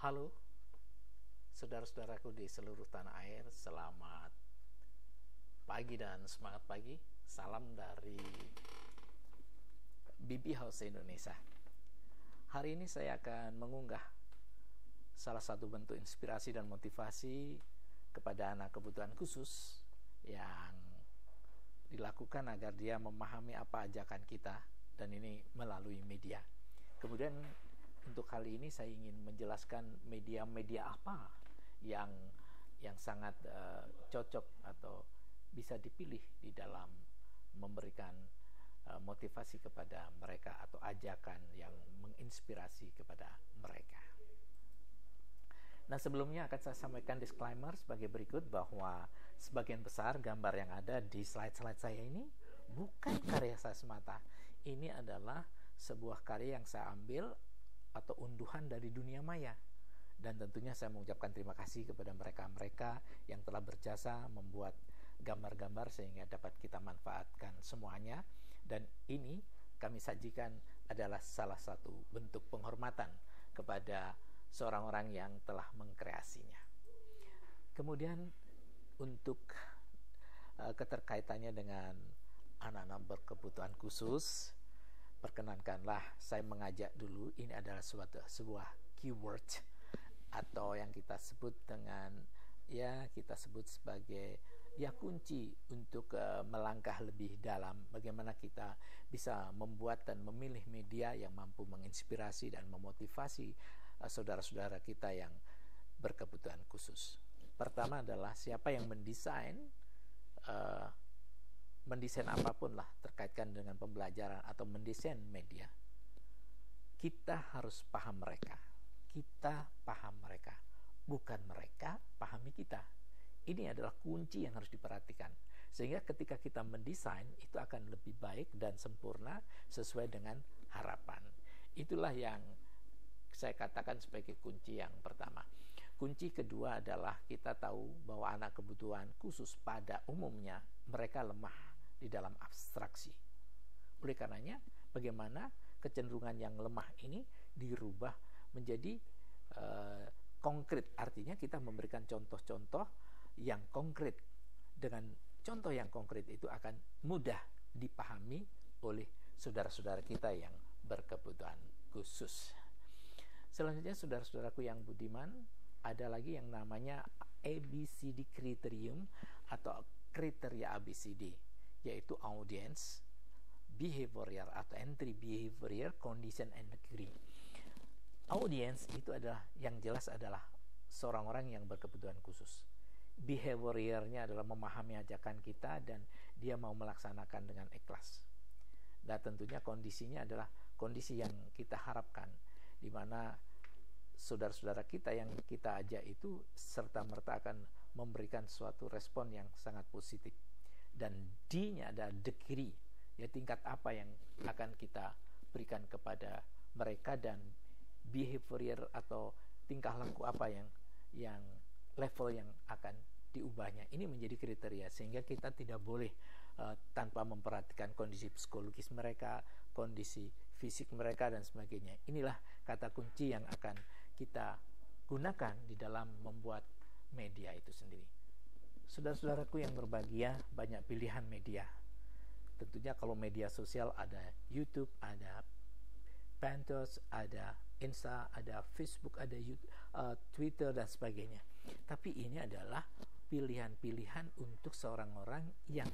Halo, saudara-saudaraku di seluruh tanah air, selamat pagi dan semangat pagi. Salam dari BB House Indonesia. Hari ini saya akan mengunggah salah satu bentuk inspirasi dan motivasi kepada anak kebutuhan khusus yang dilakukan agar dia memahami apa ajakan kita, dan ini melalui media. Kemudian untuk kali ini saya ingin menjelaskan media-media apa yang sangat cocok atau bisa dipilih di dalam memberikan motivasi kepada mereka atau ajakan yang menginspirasi kepada mereka. Nah, sebelumnya akan saya sampaikan disclaimer sebagai berikut bahwa sebagian besar gambar yang ada di slide-slide saya ini bukan karya saya semata. Ini adalah sebuah karya yang saya ambil atau unduhan dari dunia maya, dan tentunya saya mengucapkan terima kasih kepada mereka-mereka yang telah berjasa membuat gambar-gambar sehingga dapat kita manfaatkan semuanya, dan ini kami sajikan adalah salah satu bentuk penghormatan kepada seorang orang yang telah mengkreasinya. Kemudian untuk keterkaitannya dengan anak-anak berkebutuhan khusus, perkenankanlah saya mengajak dulu, ini adalah sebuah keyword atau yang kita sebut dengan kita sebut sebagai kunci untuk melangkah lebih dalam bagaimana kita bisa membuat dan memilih media yang mampu menginspirasi dan memotivasi saudara-saudara kita yang berkebutuhan khusus. Pertama adalah siapa yang mendesain apapun lah terkaitkan dengan pembelajaran atau mendesain media. Kita harus paham mereka. Kita paham mereka, bukan mereka pahami kita. Ini adalah kunci yang harus diperhatikan. Sehingga ketika kita mendesain itu akan lebih baik dan sempurna sesuai dengan harapan. Itulah yang saya katakan sebagai kunci yang pertama. Kunci kedua adalah kita tahu bahwa anak kebutuhan khusus pada umumnya mereka lemah di dalam abstraksi. Oleh karenanya, bagaimana kecenderungan yang lemah ini dirubah menjadi konkret. Artinya kita memberikan contoh-contoh yang konkret. Dengan contoh yang konkret itu akan mudah dipahami oleh saudara-saudara kita yang berkebutuhan khusus. Selanjutnya, saudara-saudaraku yang budiman, ada lagi yang namanya ABCD Criterium atau kriteria ABCD, yaitu audience, behavioral atau entry behavior, condition, and degree. Audience itu adalah yang jelas adalah seorang orang yang berkebutuhan khusus. Behaviornya adalah memahami ajakan kita dan dia mau melaksanakan dengan ikhlas. Dan tentunya kondisinya adalah kondisi yang kita harapkan, di mana saudara-saudara kita yang kita ajak itu serta-merta akan memberikan suatu respon yang sangat positif. Dan D-nya ada degree, ya tingkat apa yang akan kita berikan kepada mereka, dan behavior atau tingkah laku apa yang level yang akan diubahnya. Ini menjadi kriteria sehingga kita tidak boleh tanpa memperhatikan kondisi psikologis mereka, kondisi fisik mereka dan sebagainya. Inilah kata kunci yang akan kita gunakan di dalam membuat media itu sendiri. Saudara-saudaraku yang berbahagia, banyak pilihan media. Tentunya kalau media sosial ada YouTube, ada Pinterest, ada Insta, ada Facebook, ada Twitter dan sebagainya. Tapi ini adalah pilihan-pilihan untuk seorang orang yang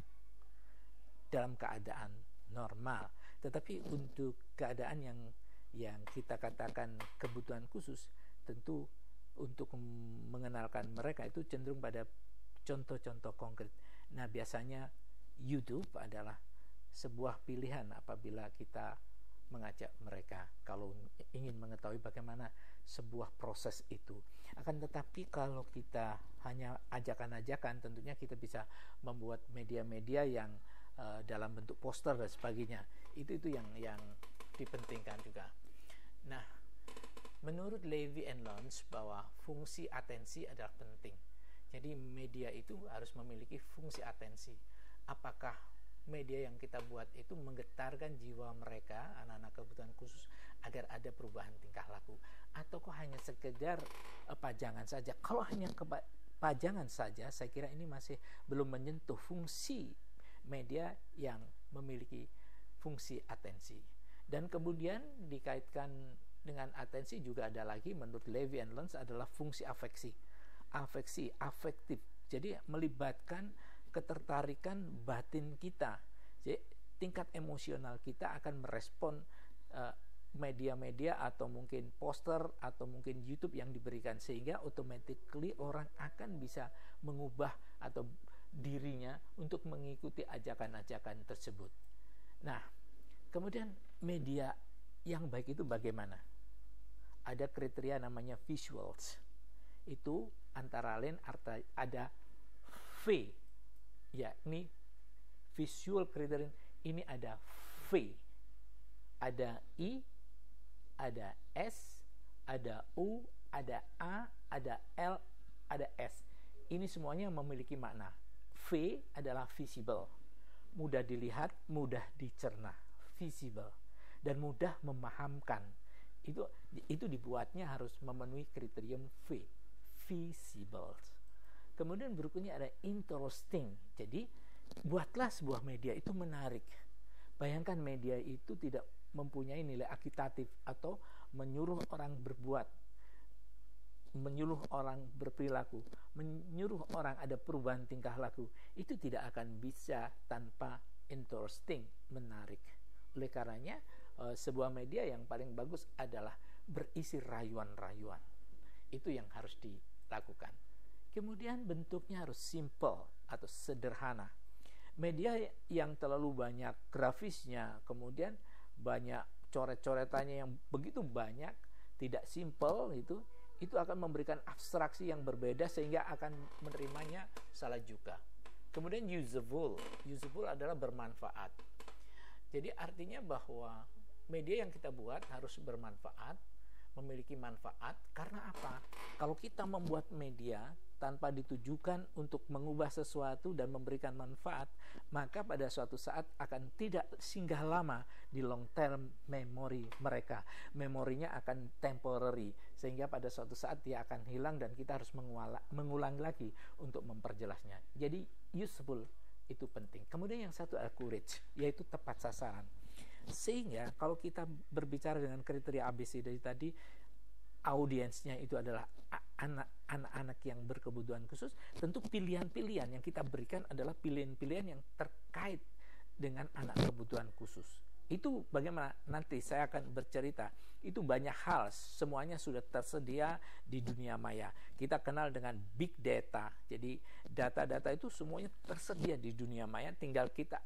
dalam keadaan normal. Tetapi untuk keadaan yang kita katakan kebutuhan khusus, tentu untuk mengenalkan mereka itu cenderung pada contoh-contoh konkret. Nah, biasanya YouTube adalah sebuah pilihan apabila kita mengajak mereka kalau ingin mengetahui bagaimana sebuah proses itu. Akan tetapi kalau kita hanya ajakan-ajakan, tentunya kita bisa membuat media-media yang dalam bentuk poster dan sebagainya. Itu yang dipentingkan juga. Nah, menurut Levy and Luntz bahwa fungsi atensi adalah penting. Jadi media itu harus memiliki fungsi atensi. Apakah media yang kita buat itu menggetarkan jiwa mereka, anak-anak kebutuhan khusus, agar ada perubahan tingkah laku, atau kok hanya sekedar pajangan saja? Kalau hanya pajangan saja, saya kira ini masih belum menyentuh fungsi media yang memiliki fungsi atensi. Dan kemudian dikaitkan dengan atensi juga ada lagi, menurut Levy and Lenz, adalah fungsi afektif. Jadi melibatkan ketertarikan batin kita. Jadi tingkat emosional kita akan merespon media-media atau mungkin poster atau mungkin YouTube yang diberikan, sehingga automatically orang akan bisa mengubah atau dirinya untuk mengikuti ajakan-ajakan tersebut. Nah, kemudian media yang baik itu bagaimana? Ada kriteria namanya visuals. Itu antara lain ada V, yakni visual criterion. Ini ada V, ada I, ada S, ada U, ada A, ada L, ada S. Ini semuanya memiliki makna. V adalah visible, mudah dilihat, mudah dicerna, visible, dan mudah memahamkan. Itu dibuatnya harus memenuhi kriterium V, visible. Kemudian berikutnya ada interesting. Jadi buatlah sebuah media itu menarik. Bayangkan media itu tidak mempunyai nilai agitatif atau menyuruh orang berbuat, menyuruh orang berperilaku, menyuruh orang ada perubahan tingkah laku. Itu tidak akan bisa tanpa interesting, menarik. Oleh karenanya sebuah media yang paling bagus adalah berisi rayuan-rayuan. Itu yang harus dilakukan. Kemudian bentuknya harus simple atau sederhana. Media yang terlalu banyak grafisnya, kemudian banyak coret-coretannya yang begitu banyak, tidak simple, itu akan memberikan abstraksi yang berbeda sehingga akan menerimanya salah juga. Kemudian usable adalah bermanfaat. Jadi artinya bahwa media yang kita buat harus bermanfaat, memiliki manfaat. Karena apa? Kalau kita membuat media tanpa ditujukan untuk mengubah sesuatu dan memberikan manfaat, maka pada suatu saat akan tidak singgah lama di long term memory mereka. Memorinya akan temporary, sehingga pada suatu saat dia akan hilang dan kita harus mengulang lagi untuk memperjelasnya. Jadi useful itu penting. Kemudian yang satu accurate, yaitu tepat sasaran. Sehingga kalau kita berbicara dengan kriteria ABC dari tadi, audiensnya itu adalah anak-anak yang berkebutuhan khusus, tentu pilihan-pilihan yang kita berikan adalah pilihan-pilihan yang terkait dengan anak kebutuhan khusus. Itu bagaimana? Nanti saya akan bercerita. Itu banyak hal, semuanya sudah tersedia di dunia maya. Kita kenal dengan big data. Jadi data-data itu semuanya tersedia di dunia maya, tinggal kita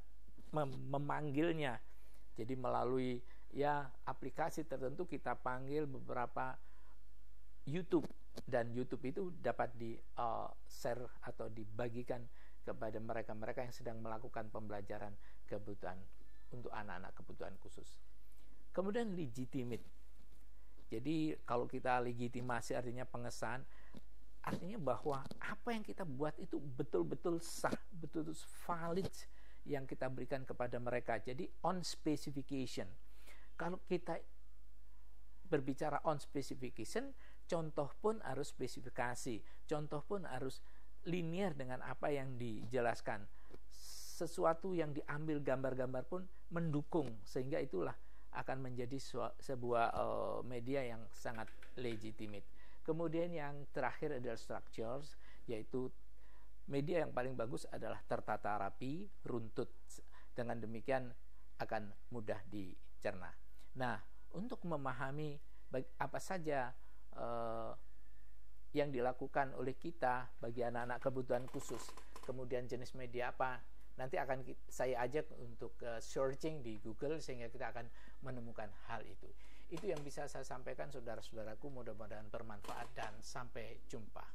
memanggilnya. Jadi melalui aplikasi tertentu kita panggil beberapa YouTube, dan YouTube itu dapat di-share atau dibagikan kepada mereka-mereka yang sedang melakukan pembelajaran kebutuhan untuk anak-anak kebutuhan khusus. Kemudian legitimate. Jadi kalau kita legitimasi artinya pengesahan, artinya bahwa apa yang kita buat itu betul-betul sah, betul-betul valid yang kita berikan kepada mereka. Jadi on specification. Kalau kita berbicara on specification, contoh pun harus spesifikasi, contoh pun harus linear dengan apa yang dijelaskan. Sesuatu yang diambil gambar-gambar pun mendukung, sehingga itulah akan menjadi sebuah media yang sangat legitimate. Kemudian yang terakhir adalah structures, yaitu media yang paling bagus adalah tertata rapi, runtut. Dengan demikian akan mudah dicerna. Nah, untuk memahami apa saja yang dilakukan oleh kita bagi anak-anak kebutuhan khusus, kemudian jenis media apa, nanti akan saya ajak untuk searching di Google sehingga kita akan menemukan hal itu. Itu yang bisa saya sampaikan, saudara-saudaraku, mudah-mudahan bermanfaat dan sampai jumpa.